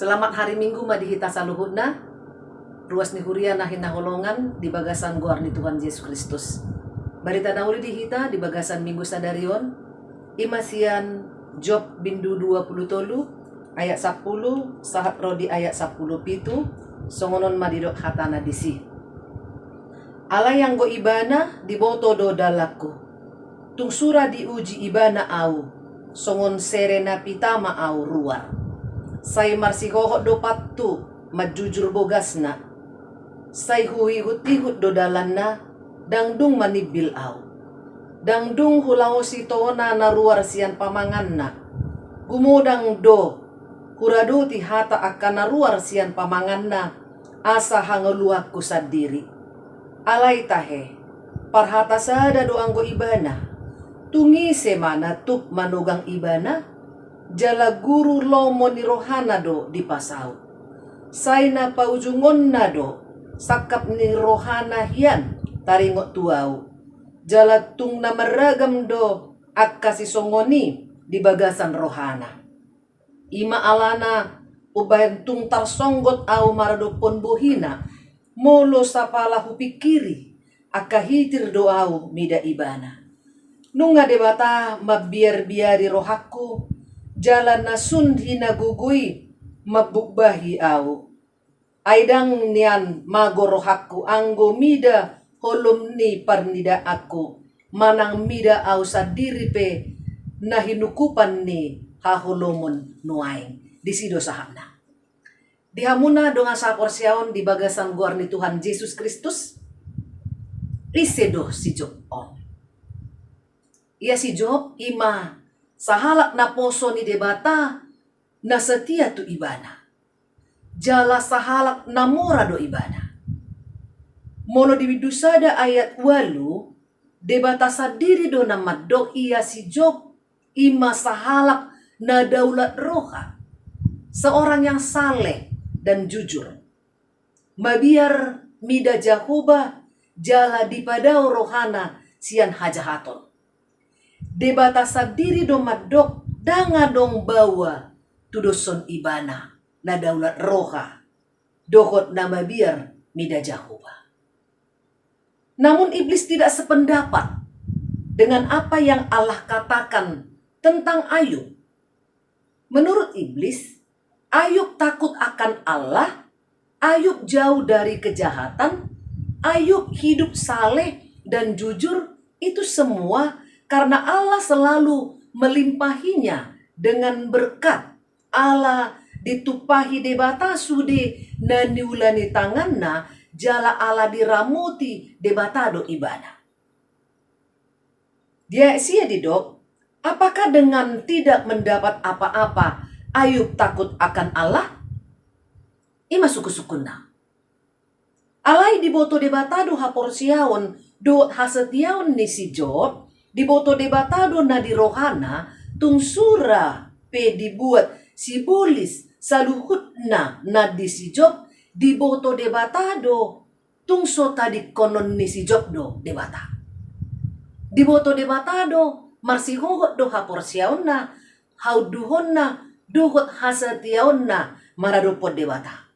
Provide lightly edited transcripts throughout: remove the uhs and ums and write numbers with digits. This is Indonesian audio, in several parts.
Selamat hari Minggu madihita saluhutna. Ruas ni huria na hinaholongan di bagasan guar ni Tuhan Yesus Kristus. Barita nauli dihita di bagasan Minggu Sadarion. Imasian Job bindu 20 ayat 10 sahat rodi ayat 10 pitu songonon madidok hatana disi. Ala yang go ibana diboto do dalaku. Tung sura diuji ibana au songon serena pitama au ruar. Say marsihoho do patu majujur bogasna. Say hui hutihut do dalanna dangdung manibil au. Dangdung hulao si tona na ruar sian pamanganna. Gumudang do hurado ti hata akan na ruar sian pamanganna asa hangeluaku sadiri. Alay tahe parhata sada do anggo ibana. Tungi semana tup manugang ibana. Jala guru lomo ni rohana do di pasau. Sayna paujungon na do sakap ni rohana hian taringot tuau. Jala tung na maragam do akkasi songoni di bagasan rohana. Ima alana ubahen tung tarsonggot au marado pon buhina. Molo sapala hupikiri akahitir do au mida ibana. Nunga debata mabiar-biari rohaku. Jalan nasun hinagugui mabukbahi au. Aidang nian magorohaku anggo mida holom ni parnida aku. Manang mida au sadiri pe nahinukupan ni haholomon nuaing. Disido sahana. Dihamuna donga sapor siaon di bagasan guar ni Tuhan Yesus Kristus. Isedo si Job on. Ia si Job ima sahalak na poso ni debata na setia tu ibana. Jala sahalak na mora do ibana. Mono di widusada ayat 8 debata sadiri do na madok ia si Job ima sahalak na daulat roha. Seorang yang saleh dan jujur. Mabiar mida Jahoba jala dipadao rohana sian hajahaton. Debata sadiri do madok danga dong bawa tudoson ibana na daulat roha dohot nama biar mida Jahoba. Namun iblis tidak sependapat dengan apa yang Allah katakan tentang Ayub. Menurut iblis, Ayub takut akan Allah, Ayub jauh dari kejahatan, Ayub hidup saleh dan jujur, itu semua karena Allah selalu melimpahinya dengan berkat. Allah ditupahi debata sude naniulani tanganna jala Allah diramuti debatado ibana. Dia sia didok, apakah dengan tidak mendapat apa-apa Ayub takut akan Allah? Ima suku-sukuna. Alai diboto debatado haporsiaon do hasetiaon ni si Job. Diboto debatado na di rohana tung sura pe dibuat si bolis saluhut na di si Job diboto debatado tung so tadi konon ni si Job do debata. Diboto debatado marsihohot do haporsiaon na hauduhon na duhot hasatiaon na maradupod debata.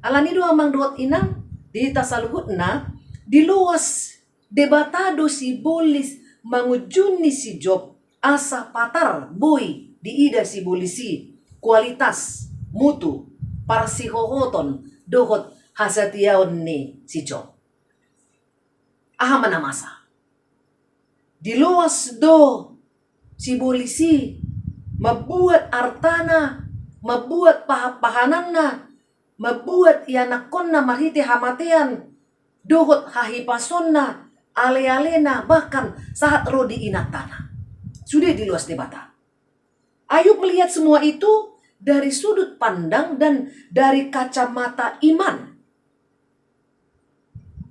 Alani do amang duhot inang di tasaluhut na diluas debatado si bolis mangujun ni si Job asa patar boy diida si bolisi kualitas mutu para si hohoton dohot hasatiaon ni si Job. Aha manamasa. Diluas do si bolisi mabuat artana, mabuat pahananna, mabuat ianakon na marhiti hamatian dohot hahipasonna ale-alena bahkan saat rodi inatana. Sudah di luas debata. Ayub melihat semua itu dari sudut pandang dan dari kacamata iman.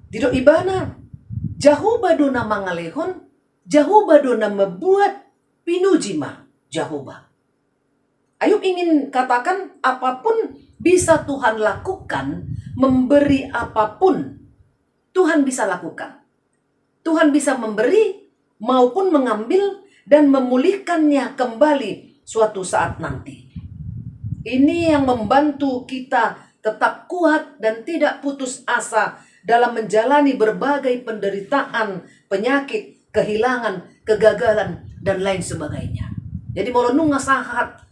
Didok ibana, Jahoba dona mangalehon, Jahoba dona membuat pinujima Jahoba. Ayub ingin katakan apapun bisa Tuhan lakukan, memberi apapun Tuhan bisa lakukan. Tuhan bisa memberi maupun mengambil dan memulihkannya kembali suatu saat nanti. Ini yang membantu kita tetap kuat dan tidak putus asa dalam menjalani berbagai penderitaan, penyakit, kehilangan, kegagalan, dan lain sebagainya. Jadi molonunga sahat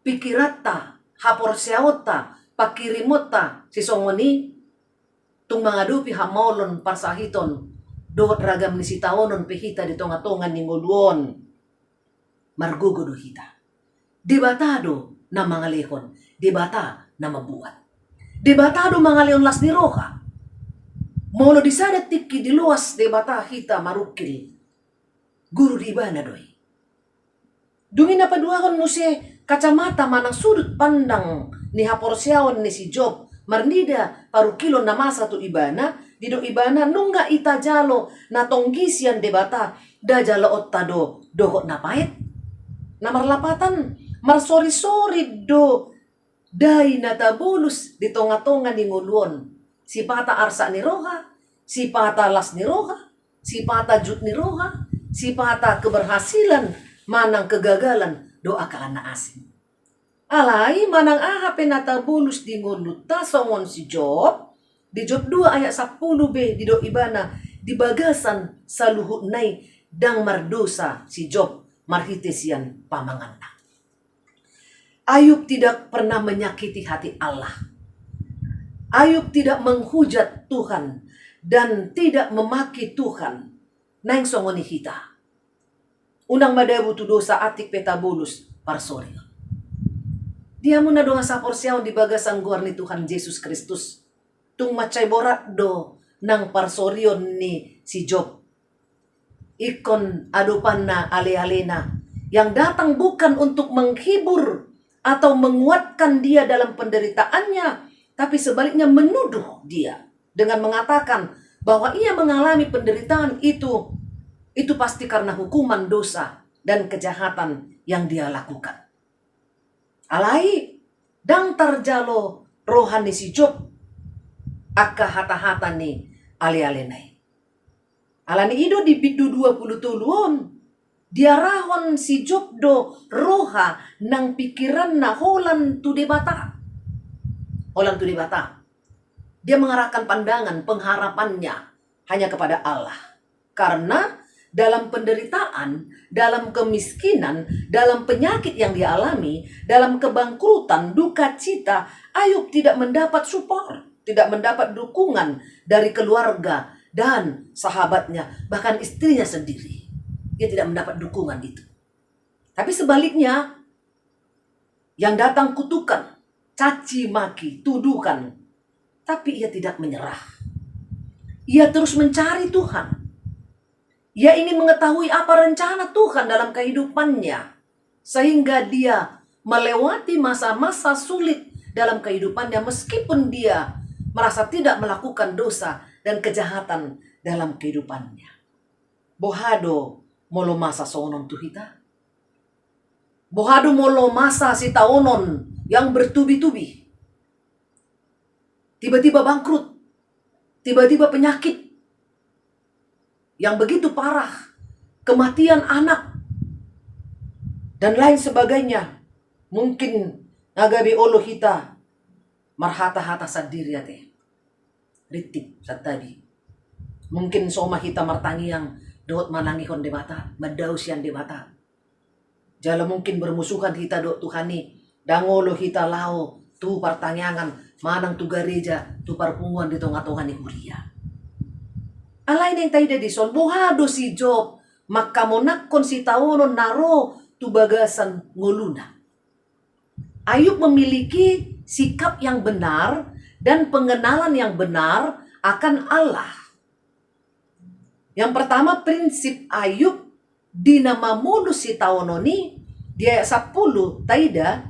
pikirata, haporsiaota, pakirimota, sisongoni, tung mangadupi hamolon parsahiton, dohot ragam ni sitaonon pehita di tonga-tonga ni ngoluon, margugudo hita. Debatado na mga lehon, debata na mabuhat. Debatado mga leon las ni roha. Molo di sada tiki di luas debata hita marukil. Guru di ibana doy. Dungin na paduahon mo si kacamata manang sudut pandang ni haporsiawan ni si Job. Marnida parukilon na masa tu ibana. Dido ibana nungga itajalo na tonggisian debata. Dajalo ottado dohot na pahit. Na marlapatan marsori-sori do dai natabulus di tonga-tonga ni nguluon. Si pata arsa ni roha, si pata las ni roha, si pata jut ni roha, si pata keberhasilan, manang kegagalan, doa kalan na asin. Alai manang aha penatabulus di nguluta songon si Job, di Job 2 ayat 10b di do ibana, di bagasan sa luhut nai dang mardosa si Job marhitesian pamanganta. Ayub tidak pernah menyakiti hati Allah. Ayub tidak menghujat Tuhan dan tidak memaki Tuhan. Nang songoni hita. Unang madabu tu dosa atik petabulus parsoryo. Dia muna doa sa porsiaw di bagasan guar ni Tuhan Yesus Kristus. Tung macay borat do nang parsoryon ni si Job. Ikon adupan na ale-alena yang datang bukan untuk menghibur atau menguatkan dia dalam penderitaannya, tapi sebaliknya menuduh dia dengan mengatakan bahwa ia mengalami penderitaan itu pasti karena hukuman dosa dan kejahatan yang dia lakukan. Alai dang tarjalo rohani si Job akka hata-hata ni ale-alenai. Alani ido di bidu 20 tuluon. Diarahon si Job do roha nang pikiran na holan tu debata. Holan tu debata. Dia mengarahkan pandangan pengharapannya hanya kepada Allah. Karena dalam penderitaan, dalam kemiskinan, dalam penyakit yang dia alami, dalam kebangkrutan, duka cita, Ayub tidak mendapat support, tidak mendapat dukungan dari keluarga dan sahabatnya, bahkan istrinya sendiri. Dia tidak mendapat dukungan itu. Tapi sebaliknya, yang datang kutukan, caci maki, tuduhan, tapi ia tidak menyerah. Ia terus mencari Tuhan. Ia ingin mengetahui apa rencana Tuhan dalam kehidupannya, sehingga dia melewati masa-masa sulit dalam kehidupannya meskipun dia merasa tidak melakukan dosa dan kejahatan dalam kehidupannya. Bohado molo masa sonon tuhita. Bohado molo masa si taonon yang bertubi-tubi. Tiba-tiba bangkrut. Tiba-tiba penyakit yang begitu parah. Kematian anak. Dan lain sebagainya. Mungkin nagabi olo hita marhata-hata sadiri ate. Ritip satabi. Mungkin soma hita martangi yang doot manangihon debata, madaus yan debata. Jala mungkin bermusuhan hita doot Tuhani, dangolo hita lao, tu partanyangan, manang tu gereja, tu parpunguan di tonga-tonga ni Huria. Alay na yung tayo dadison, buhado si Job, makamonakon si taonon naro, tu bagasan nguluna. Ayub memiliki sikap yang benar dan pengenalan yang benar akan Allah. Yang pertama prinsip Ayub dinamamulus si taononi di ayat 10 taida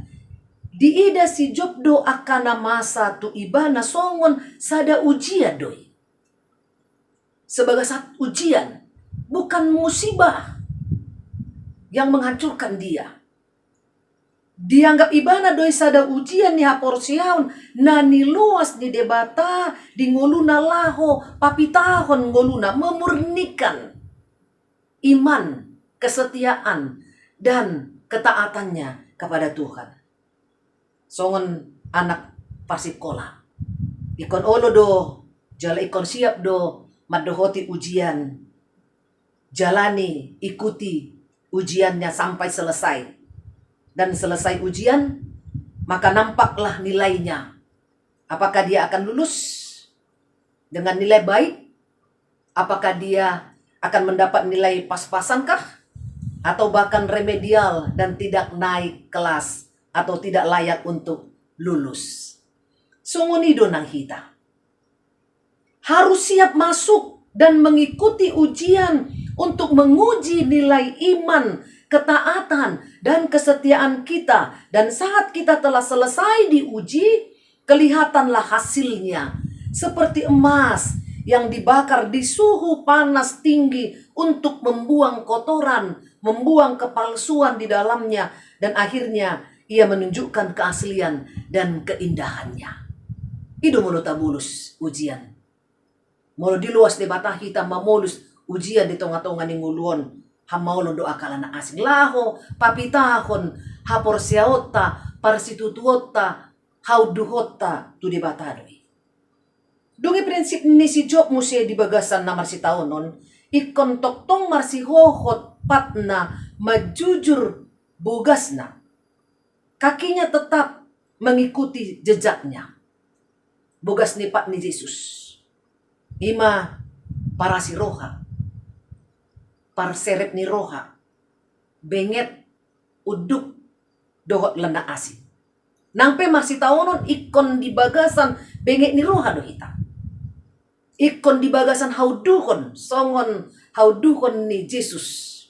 diida si Job do akana masa tu ibana songon sada ujian doi. Sebagai satu ujian, bukan musibah yang menghancurkan dia. Dianggap ibana doi sada ujian ni haporsiaon na niluas ni debata di ngoluna laho papitahon ngoluna memurnikan iman, kesetiaan dan ketaatannya kepada Tuhan. songon anak pasikola. Ikon olo do, jala ikon siap do, madohoti ujian. Jalani, ikuti ujiannya sampai selesai. Dan selesai ujian, maka nampaklah nilainya. Apakah dia akan lulus dengan nilai baik? Apakah dia akan mendapat nilai pas-pasankah? Atau bahkan remedial dan tidak naik kelas atau tidak layak untuk lulus. Sungunido nang hita. Harus siap masuk dan mengikuti ujian untuk menguji nilai iman, ketaatan, dan kesetiaan kita. Dan saat kita telah selesai diuji, kelihatanlah hasilnya. Seperti emas yang dibakar di suhu panas tinggi untuk membuang kotoran, membuang kepalsuan di dalamnya. Dan akhirnya ia menunjukkan keaslian dan keindahannya. Ido mulu tabulus ujian. Mulu di luas di bata kita mamulus ujian di tonga-tonga ni nguluon. Hamaulo doa kalana asing laho, papitahon, hapor siaota, parsitutuota, hauduhota, tu di bata doi. Dungi prinsip ni si Job musia di bagasan na marsi taonon, ikon toktong marsi hohot patna majujur bugasna. Kakinya tetap mengikuti jejaknya. Bugas ni Pak ni Yesus. Ima para si roha. Parserep ni roha. Benget uduk dohot lena asin. Nangpe marsi taonon ikon di bagasan benget ni roha dohita. Ikon di bagasan hauduhon, songon hauduhon ni Yesus.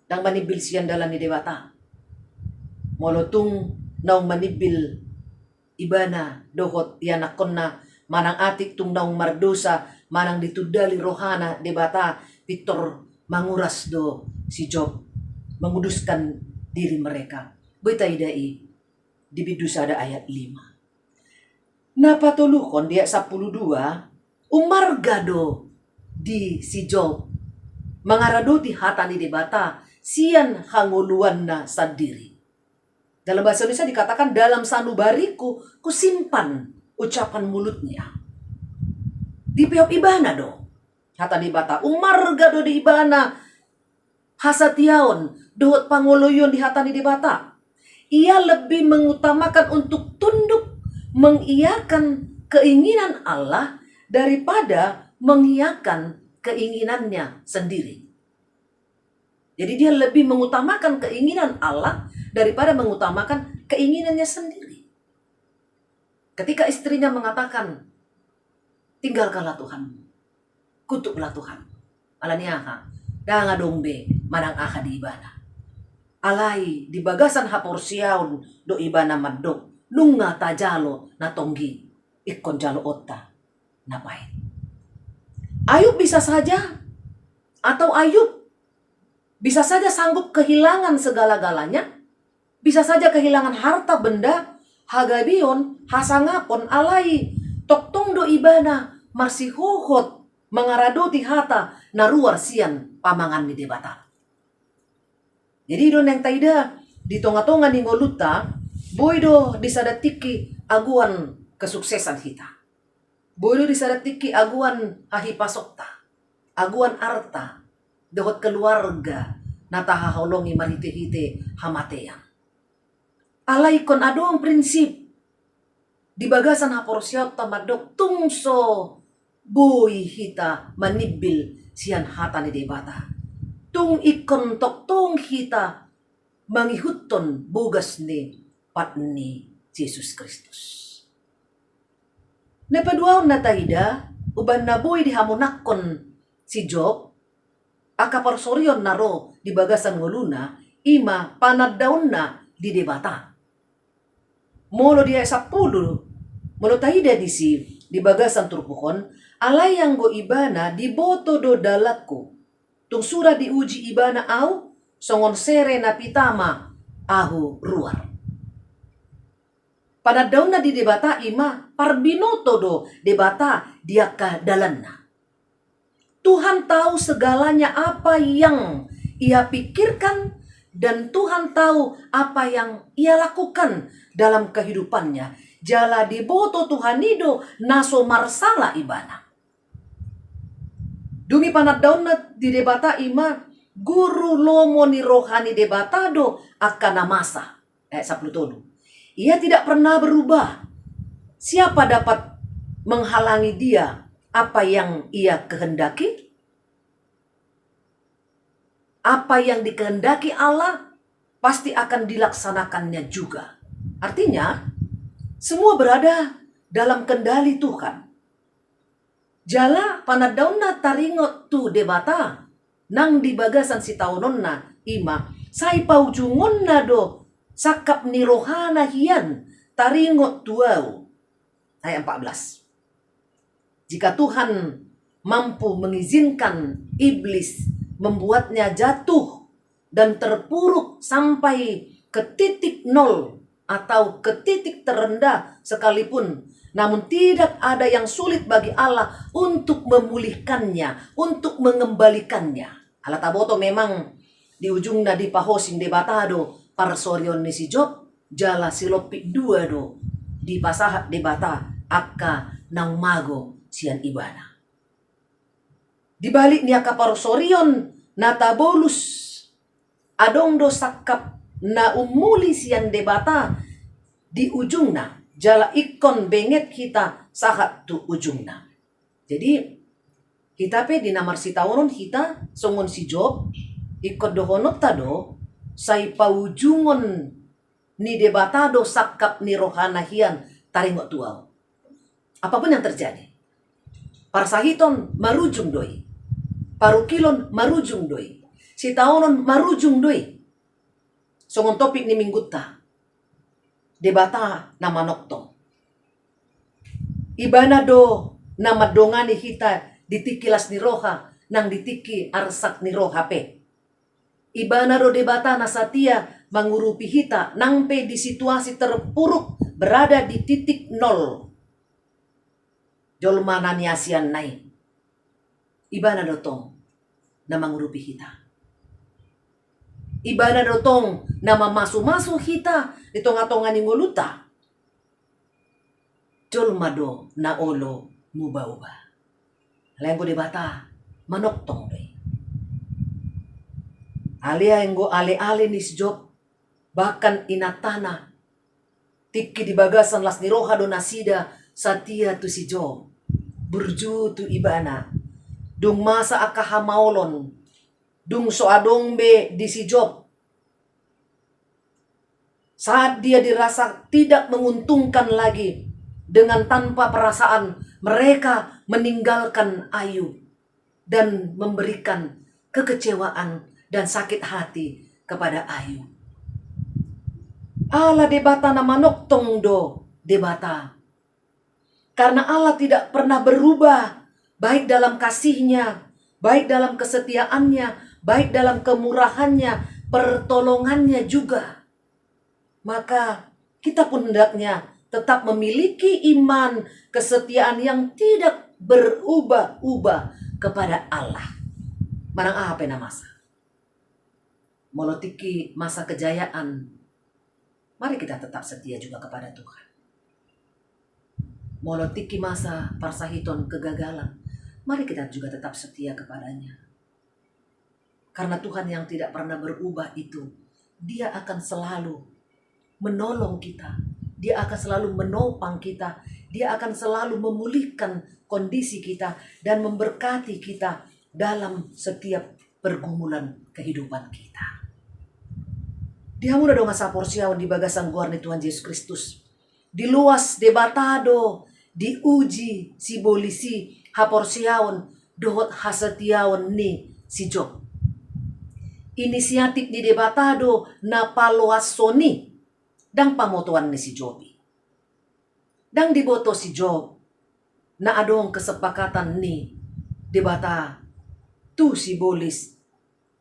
Nang manibil siyan dalan ni dewata. Molotung naung manibil ibana dohot yanakon na manang atik tung naung mardosa manang ditudali rohana debata pitor manguras do si Job menguduskan diri mereka. Betaidai di Bidusada ayat 5. Napatulukon dia 12 umargado di si Job mangaradoti hatani debata sian hanguluan na sadiri. Dalam bahasa Indonesia dikatakan dalam sanubariku kusimpan ucapan mulutnya. Di pihak ibana do. Hata di bata umarga do di ibana. Hasatiaon dohot pangoloyon di hatani di bata. Ia lebih mengutamakan untuk tunduk mengiyakan keinginan Allah daripada mengiyakan keinginannya sendiri. Jadi dia lebih mengutamakan keinginan Allah daripada mengutamakan keinginannya sendiri. Ketika istrinya mengatakan, tinggalkanlah Tuhan, kutuklah Tuhan. Alaniaha, danga dombe, manang aha di ibana. Alai, di bagasan haporsiaun do ibana madok, lunga tajalo na tonggi, ikon jalo otta, napait. Ayub bisa saja, atau Ayub bisa saja sanggup kehilangan segala-galanya. Bisa saja kehilangan harta benda, hagabion, hasangapon, alai, toktong do ibana, marsihohot, mengaradoti hata, naruar sian, pamangan ni debata. Jadi don yang taida, di tonga-tonga ni ngoluta, boydo disadatiki aguan kesuksesan kita. Boydo disadatiki aguan hahipasokta, aguan arta, dohot keluarga natahaholongi marite-hite hamatean. Alai kon adoang prinsip di bagasan haporsiaw tamadok tungso boy hita manibil sian hata ni debata. Tung ikon tok tung hita mangihuton bugas ni patni Jesus Kristus. Napaduaw na taida uban na boy di hamunakon si Job akaparsoryon naro di bagasan ngoluna ima panadaon na di debata. Molo dia 10 molo taida di bagasan turpukon alay yang go ibana di boto do dalakku tung sura di uji ibana au songon sere na pitama ahu ruar. Panadaon na di debata ima parbinoto do debata dia ka dalanna. Tuhan tahu segalanya apa yang ia pikirkan dan Tuhan tahu apa yang ia lakukan dalam kehidupannya. Jala diboto Tuhan ido naso marsala ibana. Dungi panat daunat di debata ima guru lomo ni rohani debatado akan namasa. Ayat 10. Ia tidak pernah berubah. Siapa dapat menghalangi dia apa yang ia kehendaki? Apa yang dikehendaki Allah pasti akan dilaksanakannya juga. Artinya, semua berada dalam kendali Tuhan. Jala panadauna taringot tu debata nang di bagasan si taunonna ima sai paujungonna do sakap ni rohana hian taringot tuau. Ayat 14. Jika Tuhan mampu mengizinkan iblis membuatnya jatuh dan terpuruk sampai ke titik nol atau ke titik terendah sekalipun, namun tidak ada yang sulit bagi Allah untuk memulihkannya, untuk mengembalikannya. Allah taboto memang di ujungnya di pahosing debatado parsorion ni si Job jala silopik dua do di pasah debata akka naumago sian ibana. Di balik niya kaparsorion natabolus adong do sakap na umuli sian debata di ujungna jala ikon benget kita sahat tu ujungna. Jadi kita pe di namar si tawon kita songon si Job ikot dohonot tado say paujungon ni debata do sakap ni rohana hian taringot tuaw. Apapun yang terjadi, parsahiton marujung doi, parukilon marujung doi, si taonon marujung doi. Songon topik ni minggutta debata nama noktong. Ibana do nama dongani hita ditikilas ni roha nang ditiki arsak ni roha pe. Ibana do debata nasatia mengurupi hita nang pe di situasi terpuruk berada di titik nol. Jolmana ni asian nai. Ibana do tong na mengurupi hita. Ibana dotong nama masu-masu hita di tonga-tonga ni ngoluta. Jolmado na olo muba-uba. Lenggo debata manoktong doi. Alia enggo ale-ale ni si Job bahkan inatana tiki di bagasan las ni roha do nasida satia tu si Job burju tu ibana dung masa akahamaolon dung soadong be di si Job saat dia dirasa tidak menguntungkan lagi dengan tanpa perasaan mereka meninggalkan Ayub dan memberikan kekecewaan dan sakit hati kepada Ayub. Allah debata nama noktong do debata. Karena Allah tidak pernah berubah, baik dalam kasihnya, baik dalam kesetiaannya, baik dalam kemurahannya, pertolongannya juga. Maka kita pun hendaknya tetap memiliki iman, kesetiaan yang tidak berubah-ubah kepada Allah. Manang apa namasa? Molotiki masa kejayaan, mari kita tetap setia juga kepada Tuhan. Molotiki masa parsahiton kegagalan, mari kita juga tetap setia kepadanya. Karena Tuhan yang tidak pernah berubah itu, Dia akan selalu menolong kita. Dia akan selalu menopang kita. Dia akan selalu memulihkan kondisi kita dan memberkati kita dalam setiap pergumulan kehidupan kita. Dihamuna dong asa porsiawan di bagasan guar ni Tuhan Yesus Kristus. Di luas debatado, diuji si bolisi haporsiawan dohot hasetiawan ni si Job. Inisiatif di debatado na paluasoni dang pamotuan ni si Jobi. Dang diboto si Job na adong kesepakatan ni debata tu si bolis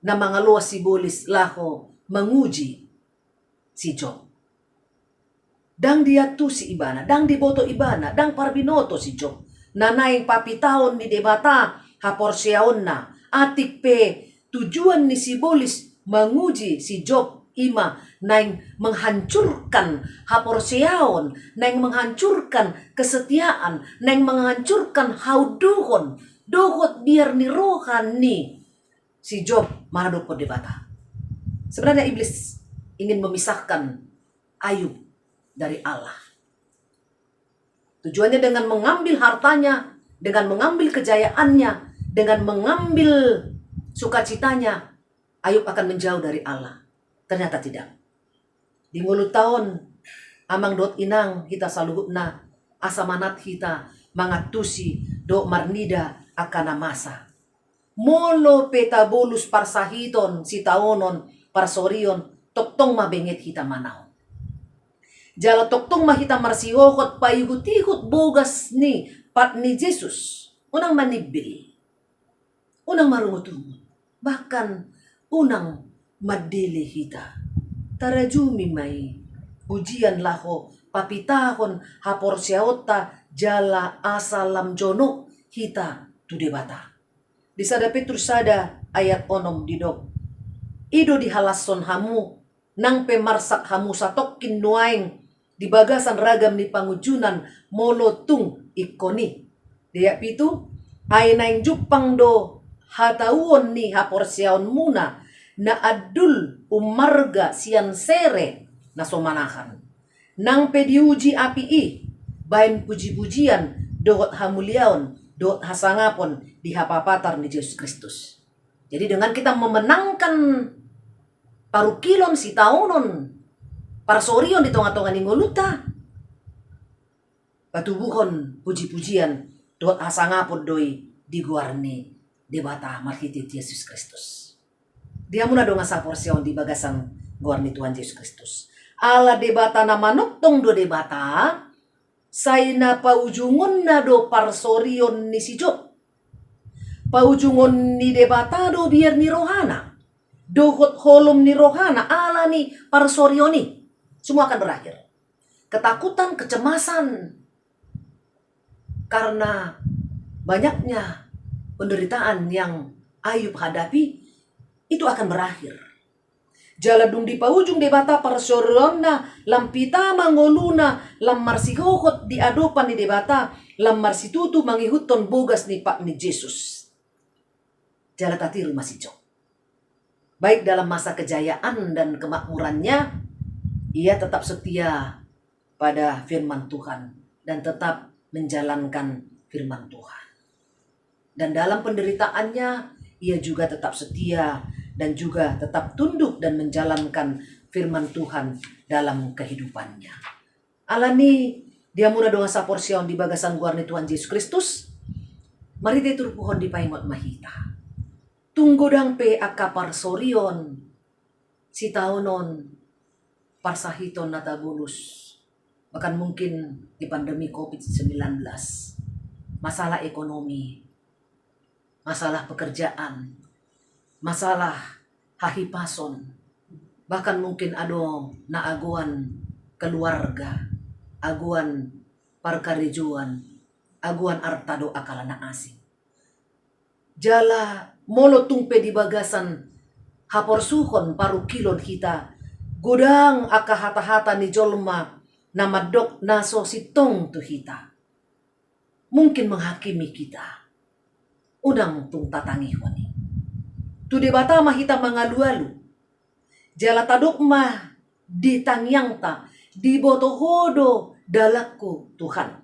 na mga luas si bolis laho menguji si Job. Dang dia tu si ibana, dang diboto ibana, dang parbinoto si Job. Nanaing papitaon ni debata haporsiaon na atik pe tujuan ni si bolis menguji si Job ima naing menghancurkan haporseaon, naing menghancurkan kesetiaan, naing menghancurkan hauduhon, dohot biar ni rohani si Job maradoko debata. Sebenarnya iblis ingin memisahkan Ayub dari Allah. Tujuannya dengan mengambil hartanya, dengan mengambil kejayaannya, dengan mengambil sukacitanya, Ayub akan menjauh dari Allah. Ternyata tidak. Di mulut tahun, amang dot inang hita saluhutna, asamanat hita, mangatusi, do marnida akana masa. Molo peta bolus parsahiton, sitaonon, parsorion, toktong mabengit hita manao. Jala toktong mahita marsiokot payugut-igut bogas ni pat ni Jesus. Unang manibil. Unang marungutungun. Bahkan unang madili hita. Tarajumi may ujian laho papitahon haporsiaota jala asalam jono hita tudebata. Di sada Petrus sada ayat onom didok. Ido dihalason hamu nang pemarsak hamu satokin nuaing di bagasan ragam ni pangujunan molotung ikoni. Dia pitu ay naing jupang do hatauon ni haporsiaon muna na adul umarga sian sere na somanahan. Nang pediuji api bain puji-pujian dohot hamuliaon, dohot hasangapon di hapapatar ni Yesus Kristus. Jadi dengan kita memenangkan parukilon si taonon, parsorion di tonga-tonga ni ngoluta, patubuhon puji-pujian dohot hasangapon doi diguarni debata marhitit Yesus Kristus. Dia muna dong asa porsion di bagasan guarni Tuhan Yesus Kristus. Ala debata na manuktong do debata, say na paujungon na do parsorion ni si Job. Paujungon ni debata do biar ni rohana. Dohot holom ni rohana, ala ni parsorion ni. Semua akan berakhir. Ketakutan, kecemasan. Karena banyaknya penderitaan yang Ayub hadapi, itu akan berakhir. Jaladung di paujung debata parsorionna lampita mangoluna lam marsihohot di adopan di debata lam marsitutu mangihuton bogas ni Pak ni Jesus. Jalatatiru masih Job. Baik dalam masa kejayaan dan kemakmurannya, ia tetap setia pada firman Tuhan dan tetap menjalankan firman Tuhan. Dan dalam penderitaannya, ia juga tetap setia dan juga tetap tunduk dan menjalankan firman Tuhan dalam kehidupannya. Alani dia muna doa sa porsion di bagasan guarni Tuhan Yesus Kristus. Mari detur pohon di paimot mahita. Tunggu dang pe akapar sorion si taonon parsahiton natabulus. Bahkan mungkin di pandemi COVID-19. Masalah ekonomi, masalah pekerjaan, masalah hahipason, bahkan mungkin ado na aguan keluarga, aguan parkarijuan, aguan artado akala na asing. Jala molo tungpe di bagasan haporsuhon parukilon kita, godang akahata-hata ni jolma na madok naso sitong tu hita. Mungkin menghakimi kita. Udang tung tatangihon ni. Tu debata mahita mangalu-alu. Jala taduk mah ditangyang ta. Dibotohodo dalakku Tuhan.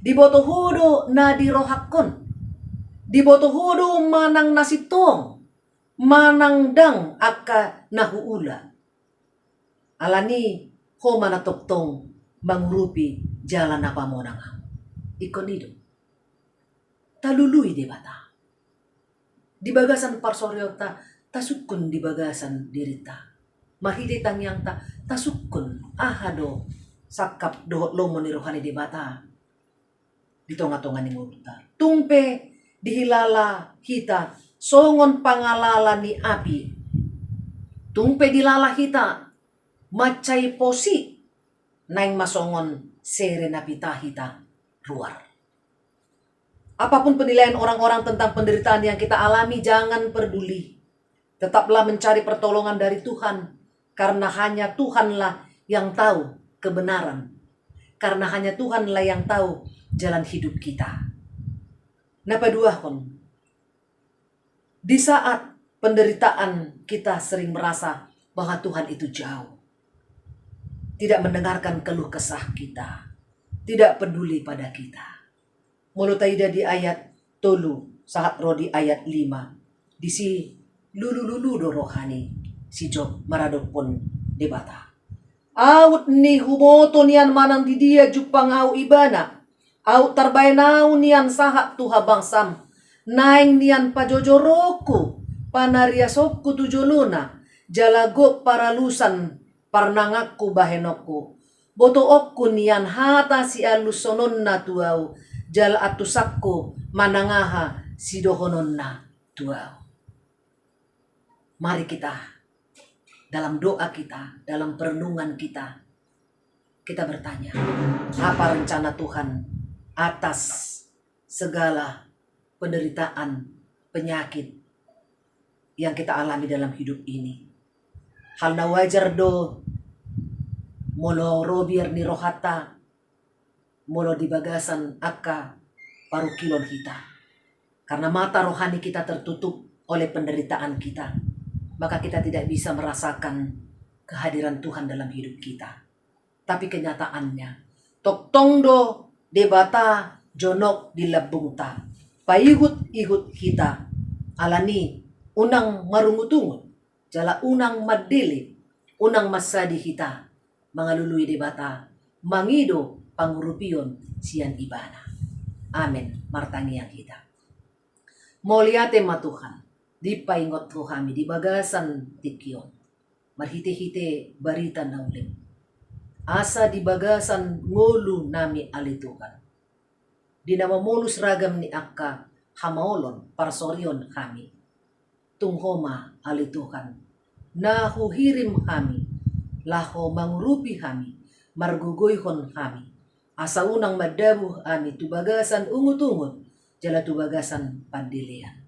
Dibotohodo na dirohakon. Dibotohodo manang nasitong. Manang dang aka nahuula. Alani ho manatoktong mangurupi jala na pamonang. Ikonido. Talului debata. Di bagasan parsoriota, tasukun di bagasan dirita. Mahiditang yang tasukun ahado sakap dohot lomo ni rohani debata. Di tonga-tonga ni nguruta. Tumpe dihilala hita, songon pangalala ni api. Tumpe dilala hita, macai posi, naing masongon sere napita hita ruar. Apapun penilaian orang-orang tentang penderitaan yang kita alami, jangan peduli. Tetaplah mencari pertolongan dari Tuhan, karena hanya Tuhanlah yang tahu kebenaran. Karena hanya Tuhanlah yang tahu jalan hidup kita. Napaduahon, di saat penderitaan kita sering merasa bahwa Tuhan itu jauh. Tidak mendengarkan keluh kesah kita. Tidak peduli pada kita. Mulutaida di ayat tolu, saat rodi ayat 5. Di si lulu do rohani, si Job maradopon debata. Aut ni humoto nian manang di dia jupang au ibana. Au tarbaenau nian sahat tuha bangsam. Naing nian pajojoroku. Panariasokku tujoluna. Jalago paralusan parnangakku bahenokku. Boto okku nian hata si alusonon na tuau. Jal atusakku manangaha si dohonon na tuau. Mari kita dalam doa kita, dalam perenungan kita bertanya, apa rencana Tuhan atas segala penderitaan, penyakit yang kita alami dalam hidup ini. Hal na wajar do molo robiar ni rohata, molo di bagasan akka paru kilon kita. Karena mata rohani kita tertutup oleh penderitaan kita, maka kita tidak bisa merasakan kehadiran Tuhan dalam hidup kita. Tapi kenyataannya, tok tongdo debata jonok di labungta. Paihut-ihut kita alani unang marungutungun. Jala unang madili, unang masadi kita. Mga luluy debata, mangido pangurupion siyan ibana. Amen. Martangiang kita. Moliate matuhan. Di paingot ko kami, di bagasan tikyon. Marhite-hite barita na ulim. Asa di bagasan ngulu nami alitukan. Di namamulus ragam ni akka hamaolon parsoryon kami. Tunghoma alitukan. Nahuhirim kami. Laho mangurupi kami. Margugoyhon kami. Asa unang madabuh kami tubagasan ungut-ungut. Jala tubagasan pandilian.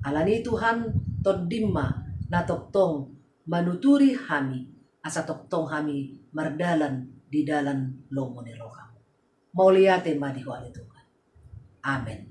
Alani Tuhan toddimma na toktong manuturi kami asa toktong kami mardalan di dalan lomo ni roham. Mauliate madiho Tuhan. Amen.